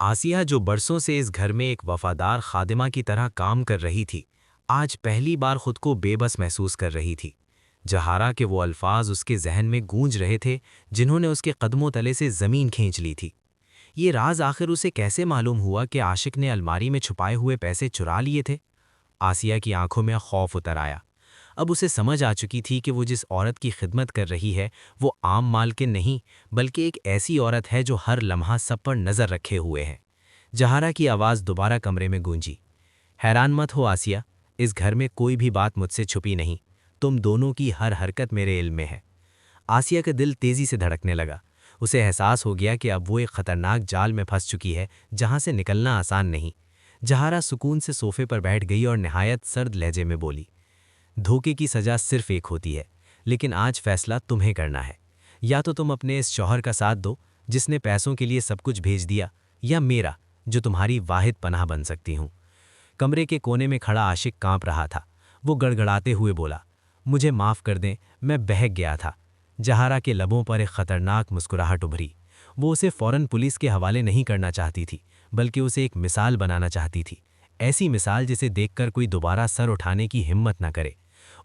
आसिया, जो बरसों से इस घर में एक वफादार खादिमा की तरह काम कर रही थी, आज पहली बार खुद को बेबस महसूस कर रही थी। जहारा के वो अल्फाज उसके जहन में गूंज रहे थे जिन्होंने उसके कदमों तले से ज़मीन खींच ली थी। ये राज आखिर उसे कैसे मालूम हुआ कि आशिक ने अलमारी में छुपाए हुए पैसे चुरा लिए थे? आसिया की आंखों में खौफ उतर आया। अब उसे समझ आ चुकी थी कि वो जिस औरत की खिदमत कर रही है वो आम मालकिन नहीं, बल्कि एक ऐसी औरत है जो हर लम्हा सब पर नज़र रखे हुए है। जहारा की आवाज़ दोबारा कमरे में गूंजी। हैरान मत हो आसिया, इस घर में कोई भी बात मुझसे छुपी नहीं। तुम दोनों की हर हरकत मेरे इल्म में है। आसिया का दिल तेज़ी से धड़कने लगा। उसे एहसास हो गया कि अब वो एक ख़तरनाक जाल में फंस चुकी है जहां से निकलना आसान नहीं। जहारा सुकून से सोफे पर बैठ गई और निहायत सर्द लहजे में बोली, धोखे की सज़ा सिर्फ एक होती है, लेकिन आज फैसला तुम्हें करना है। या तो तुम अपने इस शौहर का साथ दो जिसने पैसों के लिए सब कुछ भेज दिया, या मेरा, जो तुम्हारी वाहिद पनाह बन सकती हूँ। कमरे के कोने में खड़ा आशिक कांप रहा था। वो गड़गड़ाते हुए बोला, मुझे माफ़ कर दें, मैं बहक गया था। जहारा के लबों पर एक ख़तरनाक मुस्कुराहट उभरी। वो उसे फ़ौरन पुलिस के हवाले नहीं करना चाहती थी, बल्कि उसे एक मिसाल बनाना चाहती थी। ऐसी मिसाल जिसे देखकर कोई दोबारा सर उठाने की हिम्मत न करे।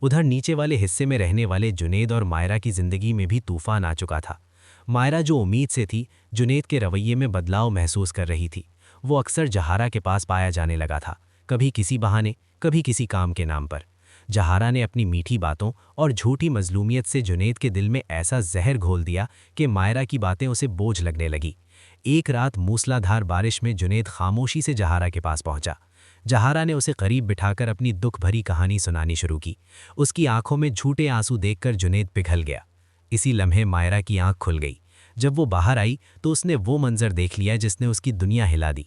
उधर नीचे वाले हिस्से में रहने वाले जुनेद और मायरा की ज़िंदगी में भी तूफ़ान आ चुका था। मायरा, जो उम्मीद से थी, जुनेद के रवैये में बदलाव महसूस कर रही थी। वो अक्सर जहारा के पास पाया जाने लगा था, कभी किसी बहाने, कभी किसी काम के नाम पर। जहारा ने अपनी मीठी बातों और झूठी मजलूमियत से जुनेद के दिल में ऐसा जहर घोल दिया कि मायरा की बातें उसे बोझ लगने लगी। एक रात मूसलाधार बारिश में जुनेद खामोशी से जहारा के पास पहुंचा। जहारा ने उसे करीब बिठाकर अपनी दुख भरी कहानी सुनानी शुरू की। उसकी आंखों में झूठे आंसू देखकर जुनेद पिघल गया। इसी लम्हे मायरा की आंख खुल गई। जब वो बाहर आई तो उसने वो मंजर देख लिया जिसने उसकी दुनिया हिला दी।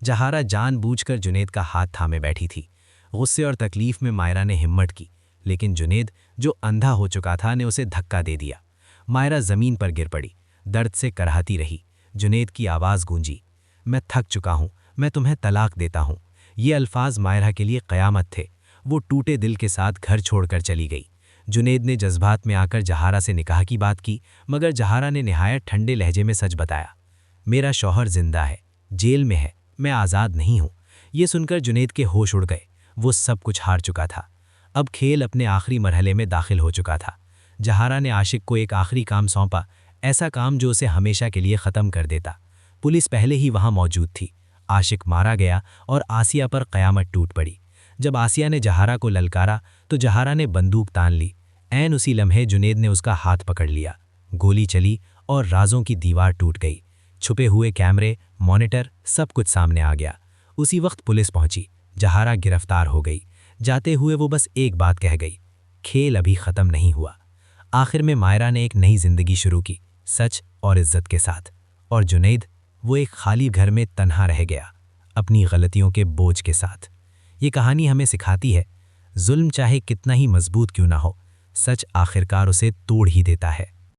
जहारा जानबूझकर जुनेद का हाथ थामे बैठी थी। गुस्से और तकलीफ में मायरा ने हिम्मत की, लेकिन जुनेद, जो अंधा हो चुका था, ने उसे धक्का दे दिया। मायरा ज़मीन पर गिर पड़ी, दर्द से करहाती रही। जुनेद की आवाज़ गूंजी, मैं थक चुका हूँ, मैं तुम्हें तलाक देता हूँ। ये अल्फाज मायरा के लिए क़यामत थे। वो टूटे दिल के साथ घर छोड़कर चली गई। जुनेद ने जज्बात में आकर जहारा से निकाह की बात की, मगर जहारा ने निहायत ठंडे लहजे में सच बताया, मेरा शौहर जिंदा है, जेल में है, मैं आज़ाद नहीं हूँ। ये सुनकर जुनेद के होश उड़ गए। वो सब कुछ हार चुका था। अब खेल अपने आखिरी मरहले में दाखिल हो चुका था। जहारा ने आशिक को एक आखिरी काम सौंपा, ऐसा काम जो उसे हमेशा के लिए ख़त्म कर देता। पुलिस पहले ही वहाँ मौजूद थी। आशिक मारा गया और आसिया पर क़यामत टूट पड़ी। जब आसिया ने जहारा को ललकारा तो जहारा ने बंदूक तान ली। ऐन उसी लम्हे जुनेद ने उसका हाथ पकड़ लिया। गोली चली और राजों की दीवार टूट गई। छुपे हुए कैमरे, मॉनिटर, सब कुछ सामने आ गया। उसी वक्त पुलिस पहुंची। जहारा गिरफ्तार हो गई। जाते हुए वो बस एक बात कह गई, खेल अभी ख़त्म नहीं हुआ। आखिर में मायरा ने एक नई जिंदगी शुरू की, सच और इज्जत के साथ। और जुनेद, वो एक खाली घर में तन्हा रह गया, अपनी गलतियों के बोझ के साथ। ये कहानी हमें सिखाती है, जुल्म चाहे कितना ही मजबूत क्यों ना हो, सच आखिरकार उसे तोड़ ही देता है।